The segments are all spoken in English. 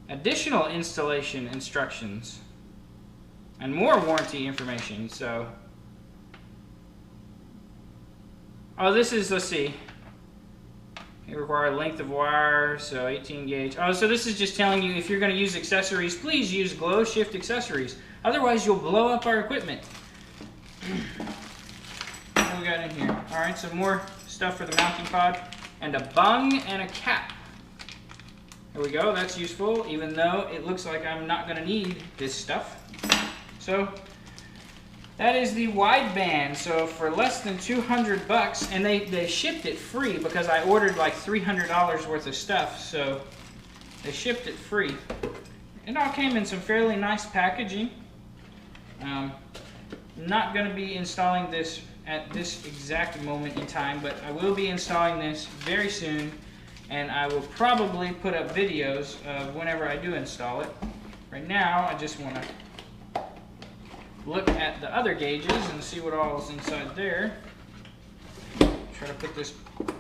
additional installation instructions, and more warranty information. So, oh, this is, let's see, you require length of wire, so 18 gauge. Oh, so this is just telling you if you're going to use accessories, please use Glowshift accessories. Otherwise, you'll blow up our equipment. What do we got in here? All right, some more stuff for the mounting pod, and a bung and a cap. There we go, that's useful, even though it looks like I'm not going to need this stuff. So, that is the wideband. So for less than 200 bucks, and they shipped it free because I ordered like $300 worth of stuff, so they shipped it free. It all came in some fairly nice packaging. Not going to be installing this at this exact moment in time, but I will be installing this very soon, and I will probably put up videos of whenever I do install it. Right now, I just want to look at the other gauges and see what all is inside there. Try to put this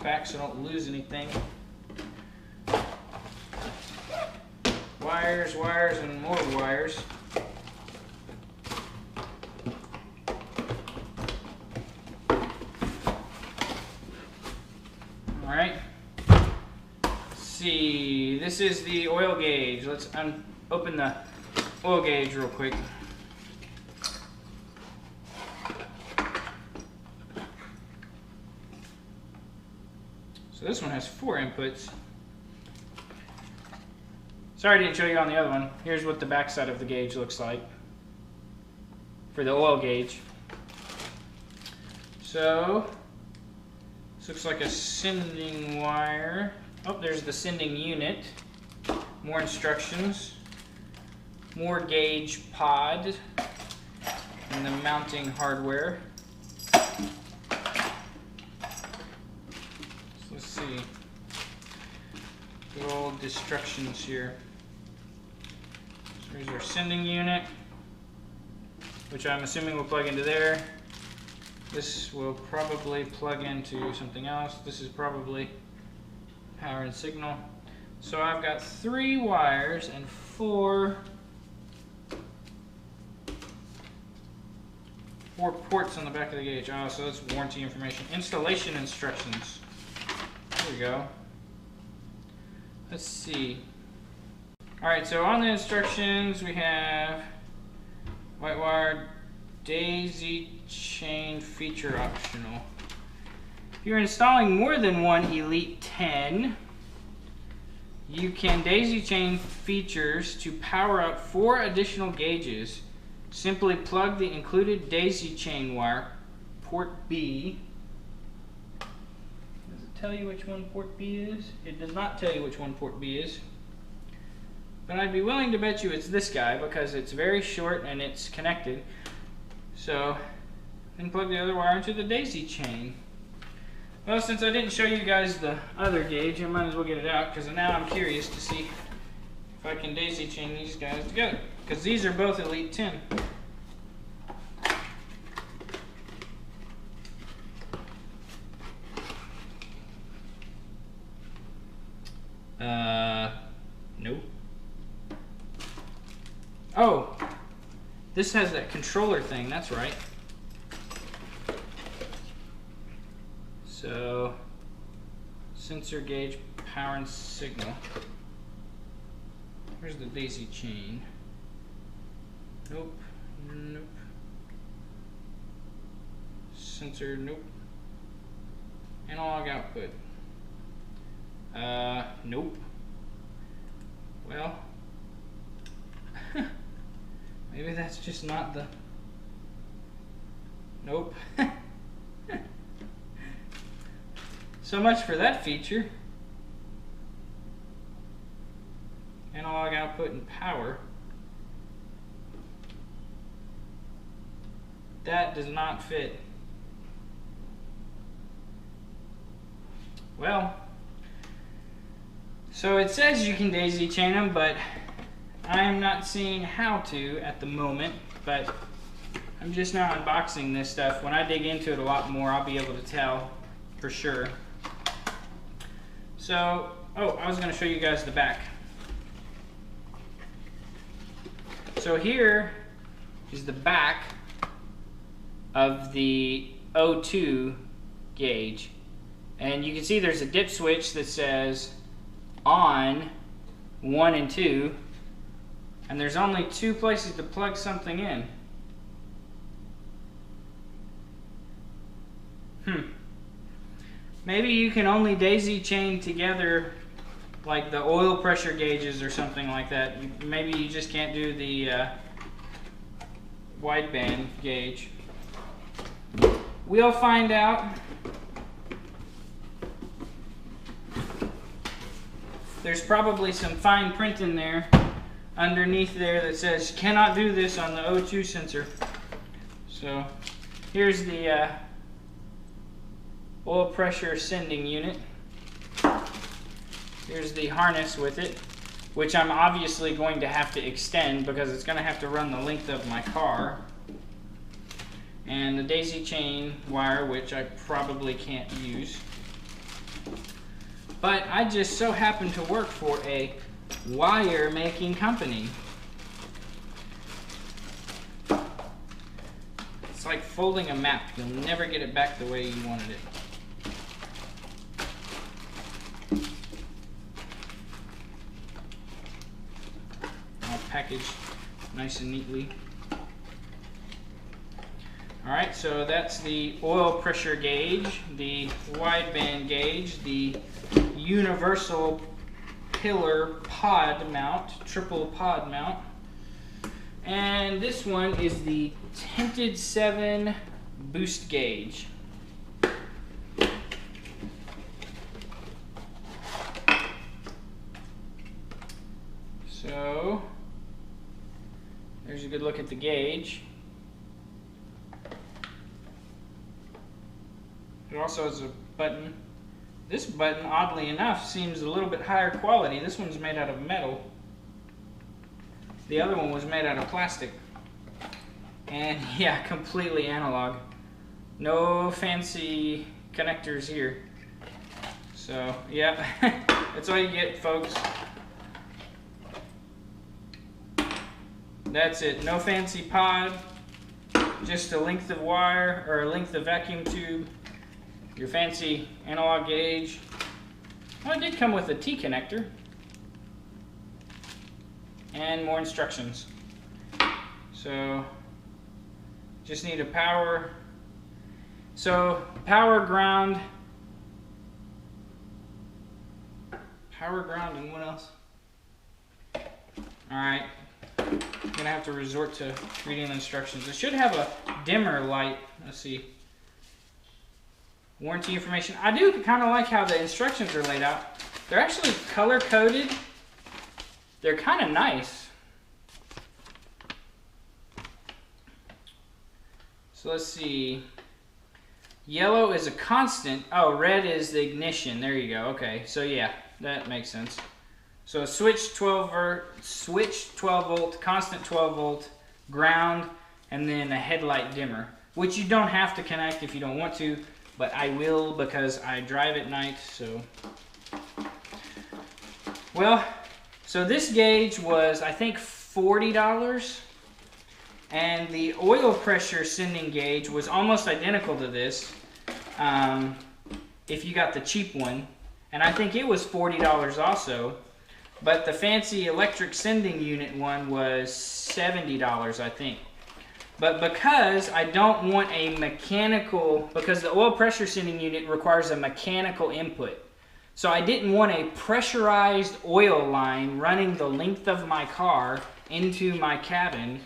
back so I don't lose anything. Wires, wires, and more wires. All right. Let's see. This is the oil gauge. Let's open the oil gauge real quick. So this one has 4 inputs. Sorry I didn't show you on the other one. Here's what the back side of the gauge looks like for the oil gauge. So this looks like a sending wire. Oh, there's the sending unit. More instructions. More gauge pod. And the mounting hardware. Let's see. Good old instructions here. So here's our sending unit, which I'm assuming will plug into there. This will probably plug into something else. This is probably power and signal. So I've got 3 wires and 4 ports on the back of the gauge. Oh, so that's warranty information. Installation instructions. There we go. Let's see. Alright, so on the instructions we have white wire daisy chain feature optional. If you're installing more than one Elite 10, you can daisy chain features to power up 4 additional gauges. Simply plug the included daisy chain wire, port B. Does it tell you which one port B is? It does not tell you which one port B is. But I'd be willing to bet you it's this guy because it's very short and it's connected. So then plug the other wire into the daisy chain. Well, since I didn't show you guys the other gauge, I might as well get it out because now I'm curious to see if I can daisy chain these guys together. Because these are both Elite 10. Nope. Oh, this has that controller thing, that's right. So, sensor gauge, power and signal. Where's the daisy chain? Nope, nope. Sensor, nope. Analog output. Nope. Well, maybe that's just not the, nope. So much for that feature. Analog output and power. That does not fit. Well, so it says you can daisy chain them, but I am not seeing how to at the moment, but I'm just now unboxing this stuff. When I dig into it a lot more, I'll be able to tell for sure. So, oh, I was going to show you guys the back. So here is the back of the O2 gauge. And you can see there's a dip switch that says on 1 and 2. And there's only 2 places to plug something in. Maybe you can only daisy chain together like the oil pressure gauges or something like that. Maybe you just can't do the wideband gauge. We'll find out. There's probably some fine print in there underneath there that says cannot do this on the O2 sensor. So here's the oil pressure sending unit. Here's the harness with it, which I'm obviously going to have to extend because it's going to have to run the length of my car. And the daisy chain wire, which I probably can't use. But I just so happen to work for a wire making company. It's like folding a map. You'll never get it back the way you wanted it. All packaged nice and neatly. Alright, so that's the oil pressure gauge, the wideband gauge, the universal pillar pod mount, triple pod mount. And this one is the tinted 7 boost gauge. So, there's a good look at the gauge. It also has a button. This button, oddly enough, seems a little bit higher quality. This one's made out of metal. The other one was made out of plastic. And yeah, completely analog. No fancy connectors here. So, yeah, that's all you get, folks. That's it. No fancy pod. Just a length of wire, or a length of vacuum tube. Your fancy analog gauge. Well, it did come with a T connector. And more instructions. So, just need a power. So, power, ground. Power, ground, and what else? Alright. I'm gonna have to resort to reading the instructions. It should have a dimmer light. Let's see. Warranty information. I do kind of like how the instructions are laid out. They're actually color coded. They're kind of nice. So let's see. Yellow is a constant. Oh, red is the ignition. There you go. Okay. So yeah, that makes sense. So switch 12 volt, constant 12 volt, ground, and then a headlight dimmer, which you don't have to connect if you don't want to. But I will because I drive at night, so. Well, so this gauge was, I think, $40. And the oil pressure sending gauge was almost identical to this if you got the cheap one. And I think it was $40 also. But the fancy electric sending unit one was $70, I think. But because I don't want a mechanical, because the oil pressure sending unit requires a mechanical input. So I didn't want a pressurized oil line running the length of my car into my cabin.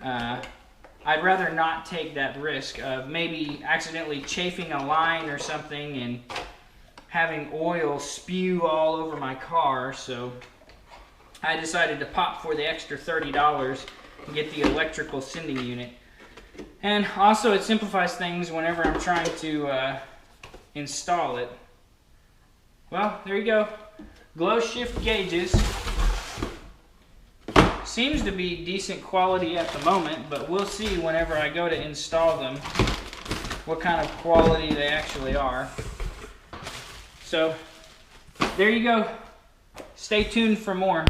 I'd rather not take that risk of maybe accidentally chafing a line or something and having oil spew all over my car. So I decided to pop for the extra $30 and get the electrical sending unit. And also it simplifies things whenever I'm trying to install it. Well, there you go. Glowshift gauges. Seems to be decent quality at the moment, but we'll see whenever I go to install them what kind of quality they actually are. So, there you go. Stay tuned for more.